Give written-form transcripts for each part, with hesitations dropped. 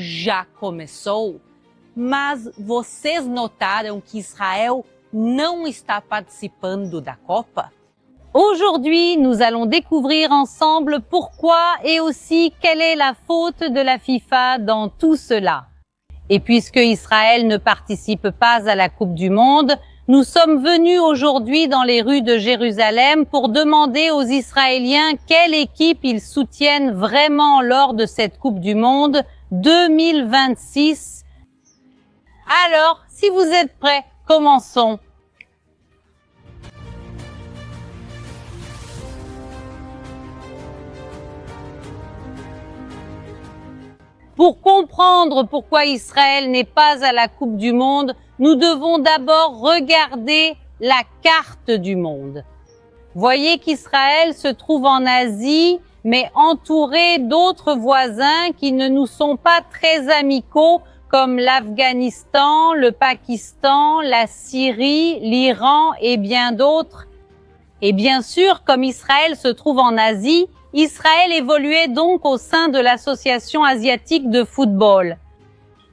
já começou, mas vocês notaram que Israël não está participando da Copa? Aujourd'hui, nous allons découvrir ensemble pourquoi et aussi quelle est la faute de la FIFA dans tout cela. Et puisque Israël ne participe pas à la Coupe du Monde, nous sommes venus aujourd'hui dans les rues de Jérusalem pour demander aux Israéliens quelle équipe ils soutiennent vraiment lors de cette Coupe du Monde 2026. Alors, si vous êtes prêts, commençons. Pour comprendre pourquoi Israël n'est pas à la Coupe du Monde, nous devons d'abord regarder la carte du monde. Voyez qu'Israël se trouve en Asie, mais entouré d'autres voisins qui ne nous sont pas très amicaux, comme l'Afghanistan, le Pakistan, la Syrie, l'Iran et bien d'autres. Et bien sûr, comme Israël se trouve en Asie, Israël évoluait donc au sein de l'Association asiatique de football.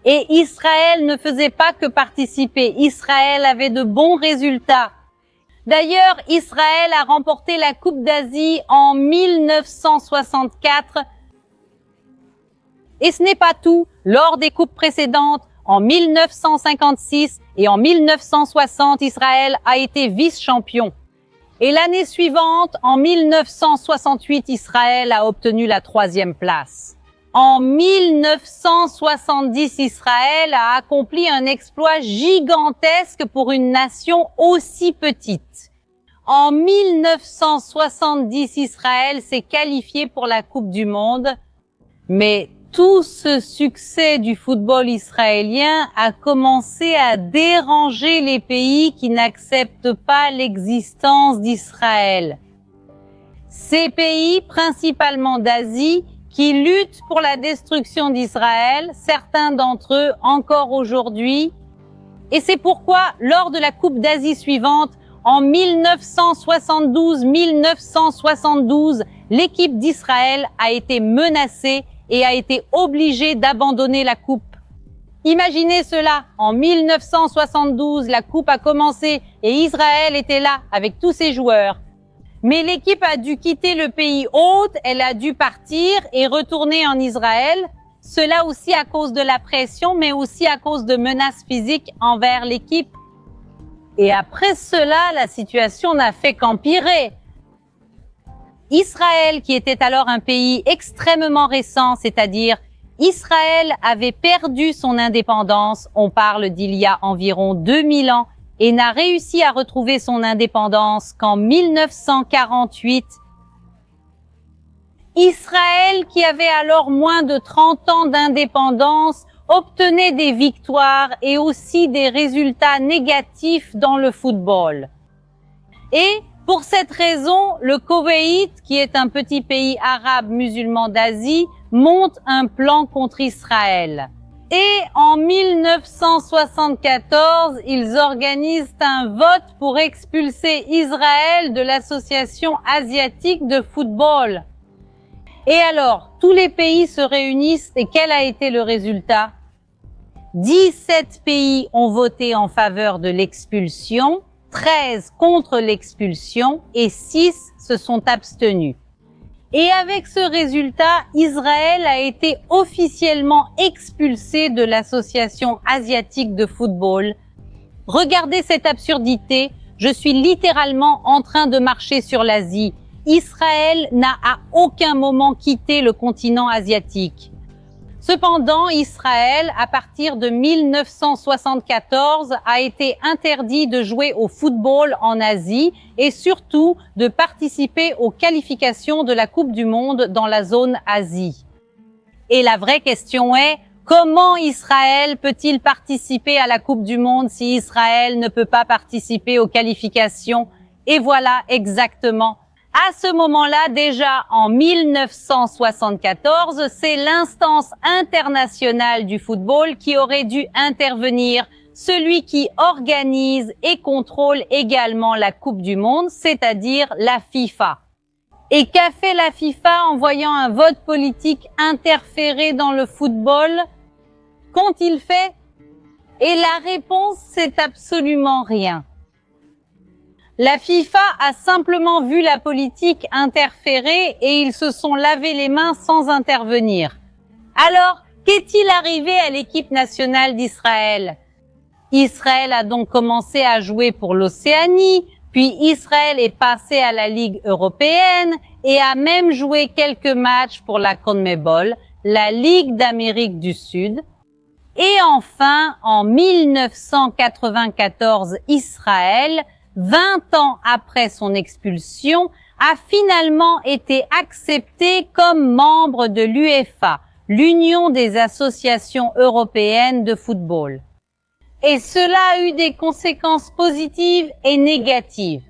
Et Israël ne faisait pas que participer, Israël avait de bons résultats. D'ailleurs, Israël a remporté la Coupe d'Asie en 1964. Et ce n'est pas tout. Lors des coupes précédentes, en 1956 et en 1960, Israël a été vice-champion. Et l'année suivante, en 1968, Israël a obtenu la 3e place. En 1970, Israël a accompli un exploit gigantesque pour une nation aussi petite. En 1970, Israël s'est qualifié pour la Coupe du Monde, mais tout ce succès du football israélien a commencé à déranger les pays qui n'acceptent pas l'existence d'Israël. Ces pays, principalement d'Asie, qui luttent pour la destruction d'Israël, certains d'entre eux encore aujourd'hui. Et c'est pourquoi, lors de la Coupe d'Asie suivante, en 1972, l'équipe d'Israël a été menacée et a été obligée d'abandonner la coupe. Imaginez cela, en 1972, la coupe a commencé et Israël était là avec tous ses joueurs. Mais l'équipe a dû quitter le pays hôte, elle a dû partir et retourner en Israël. Cela aussi à cause de la pression, mais aussi à cause de menaces physiques envers l'équipe. Et après cela, la situation n'a fait qu'empirer. Israël, qui était alors un pays extrêmement récent, c'est-à-dire Israël avait perdu son indépendance, on parle d'il y a environ 2000 ans, et n'a réussi à retrouver son indépendance qu'en 1948. Israël, qui avait alors moins de 30 ans d'indépendance, obtenait des victoires et aussi des résultats négatifs dans le football. Et pour cette raison, le Koweït, qui est un petit pays arabe musulman d'Asie, monte un plan contre Israël. Et en 1974, ils organisent un vote pour expulser Israël de l'Association asiatique de football. Et alors, tous les pays se réunissent et quel a été le résultat? 17 pays ont voté en faveur de l'expulsion, 13 contre l'expulsion et 6 se sont abstenus. Et avec ce résultat, Israël a été officiellement expulsé de l'Association asiatique de football. Regardez cette absurdité, je suis littéralement en train de marcher sur l'Asie. Israël n'a à aucun moment quitté le continent asiatique. Cependant, Israël, à partir de 1974, a été interdit de jouer au football en Asie et surtout de participer aux qualifications de la Coupe du Monde dans la zone Asie. Et la vraie question est, comment Israël peut-il participer à la Coupe du Monde si Israël ne peut pas participer aux qualifications? Et voilà exactement. À ce moment-là, déjà en 1974, c'est l'instance internationale du football qui aurait dû intervenir, celui qui organise et contrôle également la Coupe du Monde, c'est-à-dire la FIFA. Et qu'a fait la FIFA en voyant un vote politique interférer dans le football? Qu'ont-ils fait? Et la réponse, c'est absolument rien. La FIFA a simplement vu la politique interférer et ils se sont lavé les mains sans intervenir. Alors, qu'est-il arrivé à l'équipe nationale d'Israël? Israël a donc commencé à jouer pour l'Océanie, puis Israël est passé à la Ligue européenne et a même joué quelques matchs pour la CONMEBOL, la Ligue d'Amérique du Sud. Et enfin, en 1994, Israël, 20 ans après son expulsion, a finalement été accepté comme membre de l'UEFA, l'Union des associations européennes de football. Et cela a eu des conséquences positives et négatives.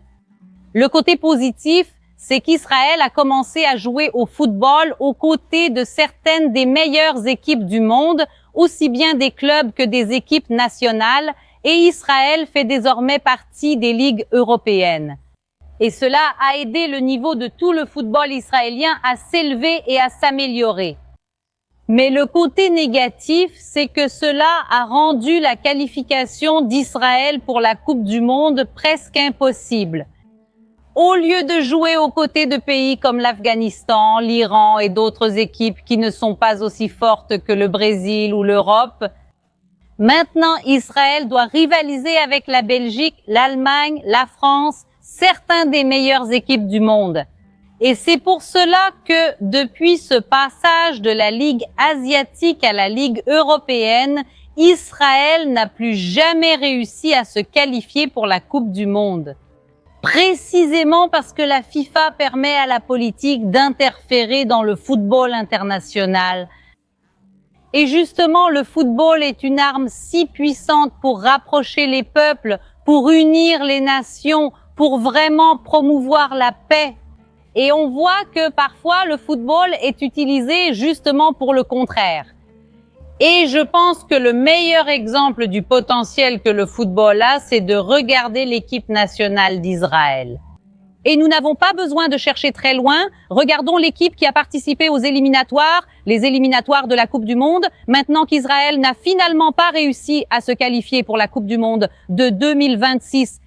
Le côté positif, c'est qu'Israël a commencé à jouer au football aux côtés de certaines des meilleures équipes du monde, aussi bien des clubs que des équipes nationales, et Israël fait désormais partie des ligues européennes. Et cela a aidé le niveau de tout le football israélien à s'élever et à s'améliorer. Mais le côté négatif, c'est que cela a rendu la qualification d'Israël pour la Coupe du Monde presque impossible. Au lieu de jouer aux côtés de pays comme l'Afghanistan, l'Iran et d'autres équipes qui ne sont pas aussi fortes que le Brésil ou l'Europe, maintenant Israël doit rivaliser avec la Belgique, l'Allemagne, la France, certains des meilleures équipes du monde. Et c'est pour cela que, depuis ce passage de la Ligue asiatique à la Ligue européenne, Israël n'a plus jamais réussi à se qualifier pour la Coupe du Monde. Précisément parce que la FIFA permet à la politique d'interférer dans le football international. Et justement, le football est une arme si puissante pour rapprocher les peuples, pour unir les nations, pour vraiment promouvoir la paix. Et on voit que parfois le football est utilisé justement pour le contraire. Et je pense que le meilleur exemple du potentiel que le football a, c'est de regarder l'équipe nationale d'Israël. Et nous n'avons pas besoin de chercher très loin. Regardons l'équipe qui a participé aux éliminatoires, les éliminatoires de la Coupe du Monde, maintenant qu'Israël n'a finalement pas réussi à se qualifier pour la Coupe du Monde de 2026.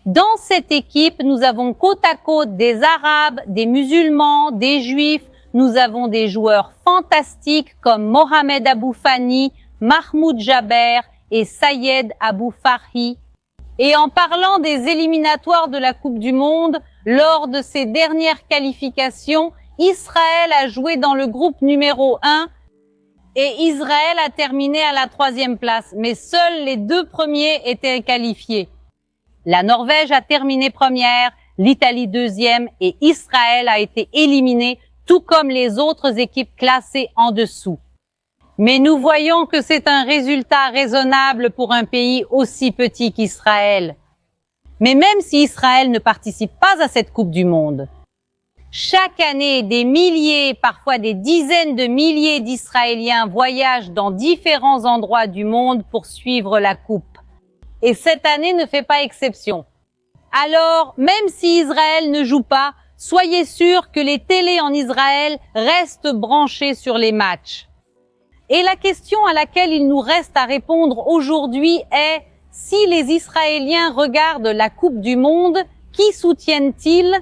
Dans cette équipe, nous avons côte à côte des Arabes, des musulmans, des Juifs. Nous avons des joueurs fantastiques comme Mohamed Abou Fani, Mahmoud Jaber et Sayed Abou Farhi. Et en parlant des éliminatoires de la Coupe du Monde, lors de ces dernières qualifications, Israël a joué dans le groupe numéro 1 et Israël a terminé à la 3e place. Mais seuls les 2 premiers étaient qualifiés. La Norvège a terminé première, l'Italie 2e et Israël a été éliminé, tout comme les autres équipes classées en dessous. Mais nous voyons que c'est un résultat raisonnable pour un pays aussi petit qu'Israël. Mais même si Israël ne participe pas à cette Coupe du Monde, chaque année, des milliers, parfois des dizaines de milliers d'Israéliens voyagent dans différents endroits du monde pour suivre la Coupe. Et cette année ne fait pas exception. Alors, même si Israël ne joue pas, soyez sûrs que les télés en Israël restent branchées sur les matchs. Et la question à laquelle il nous reste à répondre aujourd'hui est, si les Israéliens regardent la Coupe du Monde, qui soutiennent-ils?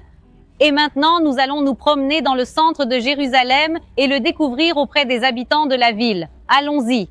Et maintenant, nous allons nous promener dans le centre de Jérusalem et le découvrir auprès des habitants de la ville. Allons-y.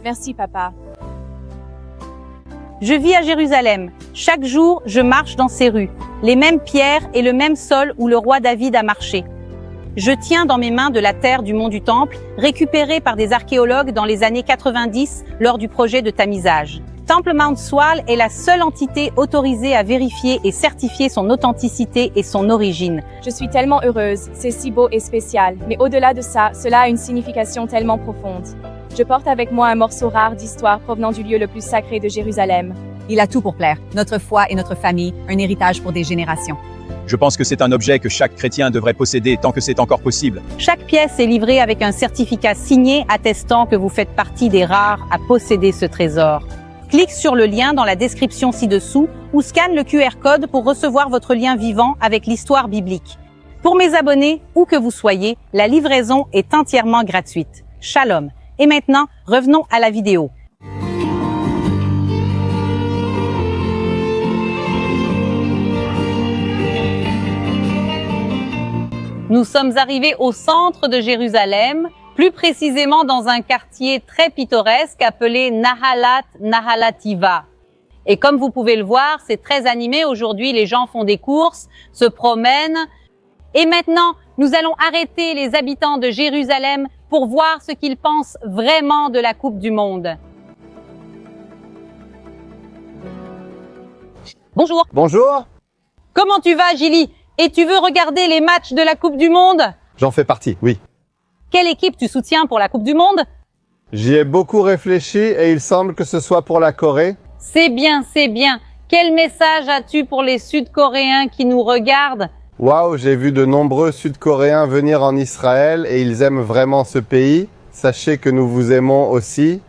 Merci, papa. Je vis à Jérusalem. Chaque jour, je marche dans ces rues, les mêmes pierres et le même sol où le roi David a marché. Je tiens dans mes mains de la terre du mont du Temple, récupérée par des archéologues dans les années 90 lors du projet de tamisage. Temple Mount Swal est la seule entité autorisée à vérifier et certifier son authenticité et son origine. Je suis tellement heureuse, c'est si beau et spécial, mais au-delà de ça, cela a une signification tellement profonde. Je porte avec moi un morceau rare d'histoire provenant du lieu le plus sacré de Jérusalem. Il a tout pour plaire, notre foi et notre famille, un héritage pour des générations. Je pense que c'est un objet que chaque chrétien devrait posséder tant que c'est encore possible. Chaque pièce est livrée avec un certificat signé attestant que vous faites partie des rares à posséder ce trésor. Clique sur le lien dans la description ci-dessous ou scanne le QR code pour recevoir votre lien vivant avec l'histoire biblique. Pour mes abonnés, où que vous soyez, la livraison est entièrement gratuite. Shalom. Et maintenant, revenons à la vidéo. Nous sommes arrivés au centre de Jérusalem, plus précisément dans un quartier très pittoresque appelé Nahalat Nahalativa. Et comme vous pouvez le voir, c'est très animé. Aujourd'hui, les gens font des courses, se promènent. Et maintenant, nous allons arrêter les habitants de Jérusalem pour voir ce qu'ils pensent vraiment de la Coupe du Monde. Bonjour. Bonjour, Comment tu vas, Gilly? Et tu veux regarder les matchs de la Coupe du Monde? j'en fais partie, oui. Quelle équipe tu soutiens pour la Coupe du Monde? J'y ai beaucoup réfléchi et il semble que ce soit pour la Corée. C'est bien, c'est bien. Quel message as-tu pour les Sud-Coréens qui nous regardent? Waouh, j'ai vu de nombreux Sud-Coréens venir en Israël et ils aiment vraiment ce pays. Sachez que nous vous aimons aussi.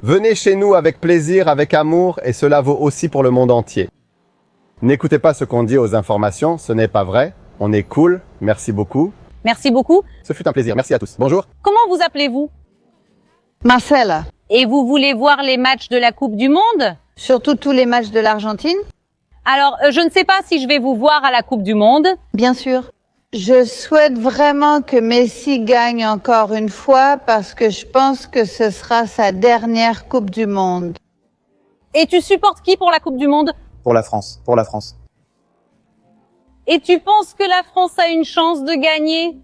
Venez chez nous avec plaisir, avec amour et cela vaut aussi pour le monde entier. N'écoutez pas ce qu'on dit aux informations, ce n'est pas vrai. On est cool, merci beaucoup. Merci beaucoup. Ce fut un plaisir, merci à tous. Bonjour. Comment vous appelez-vous? Marcella, Et vous voulez voir les matchs de la Coupe du Monde? surtout tous les matchs de l'Argentine, Alors, je ne sais pas si je vais vous voir à la Coupe du Monde. bien sûr. Je souhaite vraiment que Messi gagne encore une fois parce que je pense que ce sera sa dernière Coupe du Monde. Et tu supportes qui pour la Coupe du Monde? Pour la France, pour la France. Et tu penses que la France a une chance de gagner?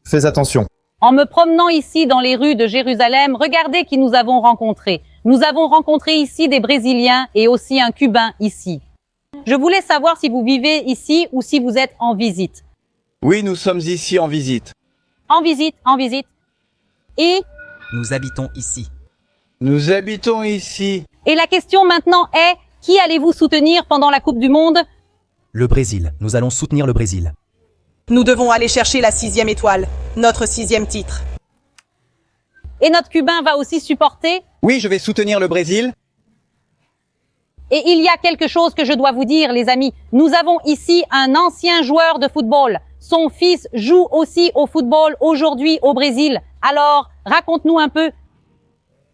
Fais attention. En me promenant ici dans les rues de Jérusalem, regardez qui nous avons rencontrés. Nous avons rencontré ici des Brésiliens et aussi un Cubain ici. Je voulais savoir si vous vivez ici ou si vous êtes en visite. Oui, nous sommes ici en visite. En visite, en visite. Et Nous habitons ici. Nous habitons ici. la question maintenant est, qui allez-vous soutenir pendant la Coupe du Monde? Le Brésil. Nous allons soutenir le Brésil. Nous devons aller chercher la 6e étoile, notre 6e titre. Et notre Cubain va aussi supporter. Oui, je vais soutenir le Brésil. Et il y a quelque chose que je dois vous dire, les amis. Nous avons ici un ancien joueur de football. Son fils joue aussi au football aujourd'hui au Brésil. Alors, raconte-nous un peu.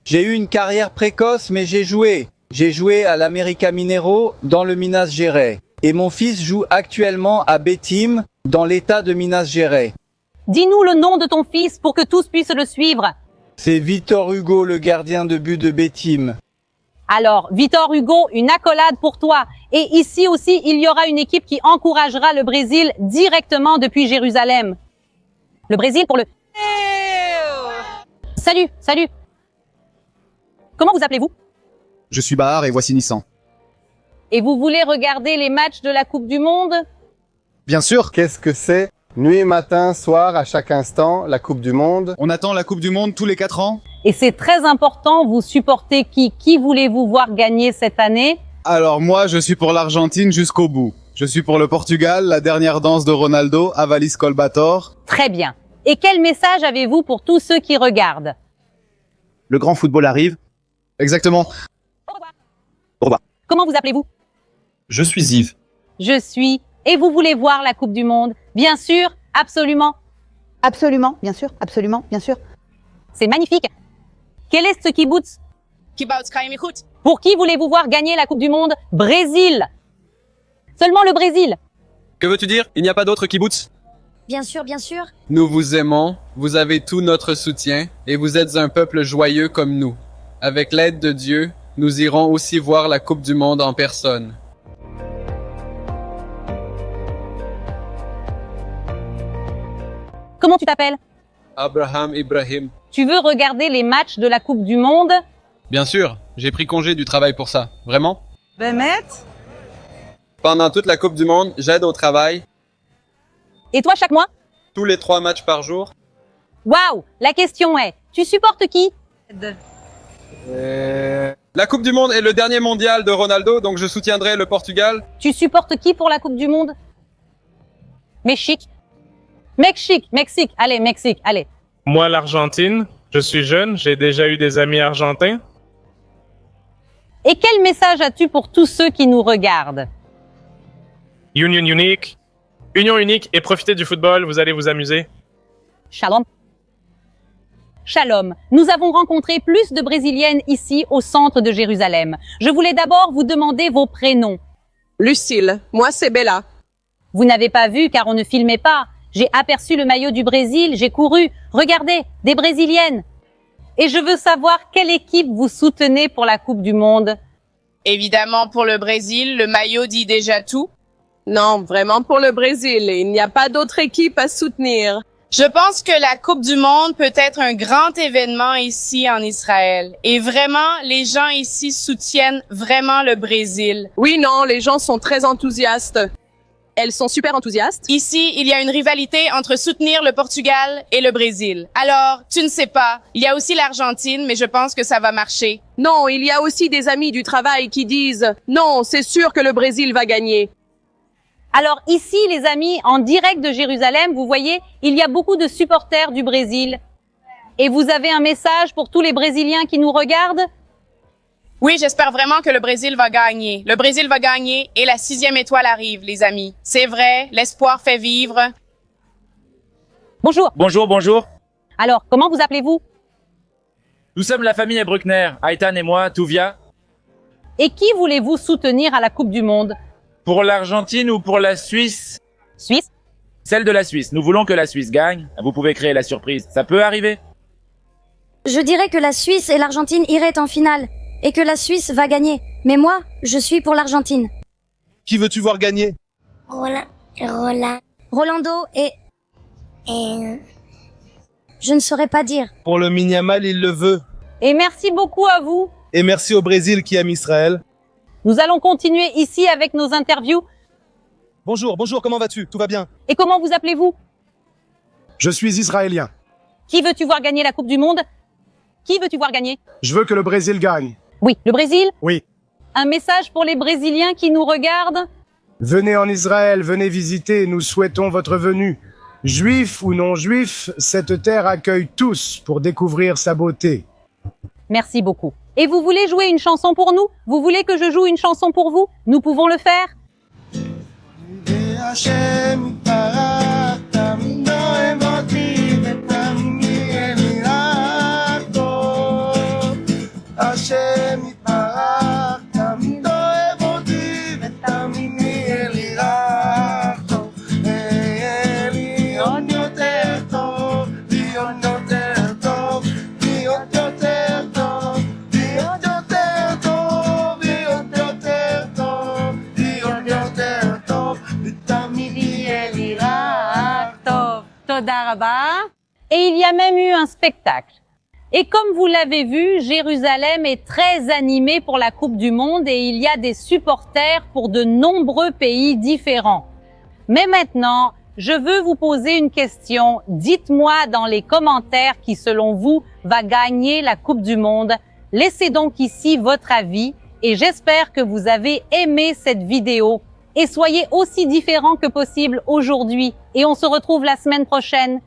J'ai eu une carrière précoce, mais j'ai joué. J'ai joué à l'América Mineiro dans le Minas Gerais. Et mon fils joue actuellement à Betim dans l'état de Minas Gerais. Dis-nous le nom de ton fils pour que tous puissent le suivre. C'est Victor Hugo, le gardien de but de Betim. Alors, Victor Hugo, une accolade pour toi. Et ici aussi, il y aura une équipe qui encouragera le Brésil directement depuis Jérusalem. Le Brésil pour le... Salut, salut. Comment vous appelez-vous? Je suis Bahar et voici Nissan. Et vous voulez regarder les matchs de la Coupe du Monde? Bien sûr, Qu'est-ce que c'est? Nuit, matin, soir, à chaque instant, la Coupe du Monde. on attend la Coupe du Monde tous les 4 ans. Et c'est très important, vous supportez qui? Qui voulez-vous voir gagner cette année? Alors moi, je suis pour l'Argentine jusqu'au bout. Je suis pour le Portugal, la dernière danse de Ronaldo, Avalis Colbator. Très bien. Et quel message avez-vous pour tous ceux qui regardent? Le grand football arrive. Exactement. Comment vous appelez-vous? Je suis Yves. Je suis. Et vous voulez voir la Coupe du Monde? Bien sûr, absolument. Absolument, bien sûr, absolument, bien sûr. C'est magnifique. Quel est ce kibbutz? Kibbutz Kaimichut. Pour qui voulez-vous voir gagner la Coupe du Monde? Brésil. Seulement le Brésil. Que veux-tu dire? Il n'y a pas d'autre kibbutz? Bien sûr, bien sûr. Nous vous aimons, vous avez tout notre soutien, et vous êtes un peuple joyeux comme nous. Avec l'aide de Dieu, nous irons aussi voir la Coupe du Monde en personne. Comment tu t'appelles? Abraham Ibrahim. Tu veux regarder les matchs de la Coupe du Monde? Bien sûr, j'ai pris congé du travail pour ça. Vraiment? Bémet? Pendant toute la Coupe du Monde, j'aide au travail, Et toi chaque mois? tous les 3 matchs par jour. Waouh! La question est, Tu supportes qui? La Coupe du Monde est le dernier mondial de Ronaldo, donc je soutiendrai le Portugal. Tu supportes qui pour la Coupe du Monde? Mexique. Mexique. Allez, Mexique, allez. Moi, l'Argentine. Je suis jeune, j'ai déjà eu des amis argentins. Et quel message as-tu pour tous ceux qui nous regardent? Union unique et profitez du football, vous allez vous amuser. Shalom. Shalom. Nous avons rencontré plus de Brésiliennes ici au centre de Jérusalem. Je voulais d'abord vous demander vos prénoms. Lucille, moi c'est Bella. Vous n'avez pas vu car on ne filmait pas. J'ai aperçu le maillot du Brésil, j'ai couru. Regardez, des Brésiliennes. Et je veux savoir quelle équipe vous soutenez pour la Coupe du Monde. Évidemment pour le Brésil, le maillot dit déjà tout. Non, vraiment pour le Brésil. Il n'y a pas d'autre équipe à soutenir. Je pense que la Coupe du Monde peut être un grand événement ici en Israël. Et vraiment, les gens ici soutiennent vraiment le Brésil. Oui, non, les gens sont très enthousiastes. Elles sont super enthousiastes. Ici, il y a une rivalité entre soutenir le Portugal et le Brésil. Alors, tu ne sais pas, il y a aussi l'Argentine, mais je pense que ça va marcher. Non, il y a aussi des amis du travail qui disent « Non, c'est sûr que le Brésil va gagner ». Alors ici, les amis, en direct de Jérusalem, vous voyez, il y a beaucoup de supporters du Brésil. Et vous avez un message pour tous les Brésiliens qui nous regardent? Oui, j'espère vraiment que le Brésil va gagner. Le Brésil va gagner et la 6e étoile arrive, les amis. C'est vrai, l'espoir fait vivre. Bonjour. Bonjour. Alors, comment vous appelez-vous? Nous sommes la famille Bruckner, Aitan et moi, Tuvia. Et qui voulez-vous soutenir à la Coupe du Monde? Pour l'Argentine ou pour la Suisse? Suisse? Celle de la Suisse. Nous voulons que la Suisse gagne. Vous pouvez créer la surprise. Ça peut arriver. Je dirais que la Suisse et l'Argentine iraient en finale. Et que la Suisse va gagner. Mais moi, je suis pour l'Argentine. Qui veux-tu voir gagner? Rolando et... Je ne saurais pas dire. Pour le Minyamal, il le veut. Et merci beaucoup à vous. Et merci au Brésil qui aime Israël. Nous allons continuer ici avec nos interviews. Bonjour, comment vas-tu? Tout va bien? Et comment vous appelez-vous? Je suis israélien. Qui veux-tu voir gagner la Coupe du Monde? Qui veux-tu voir gagner? Je veux que le Brésil gagne. Oui, le Brésil? Oui. Un message pour les Brésiliens qui nous regardent? Venez en Israël, venez visiter, nous souhaitons votre venue. Juifs ou non juifs, cette terre accueille tous pour découvrir sa beauté. Merci beaucoup. Et vous voulez jouer une chanson pour nous? Vous voulez que je joue une chanson pour vous? Nous pouvons le faire? Et il y a même eu un spectacle. Et comme vous l'avez vu, Jérusalem est très animée pour la Coupe du Monde et il y a des supporters pour de nombreux pays différents. Mais maintenant, je veux vous poser une question. Dites-moi dans les commentaires qui, selon vous, va gagner la Coupe du Monde. Laissez donc ici votre avis et j'espère que vous avez aimé cette vidéo. Et soyez aussi différents que possible aujourd'hui. Et on se retrouve la semaine prochaine.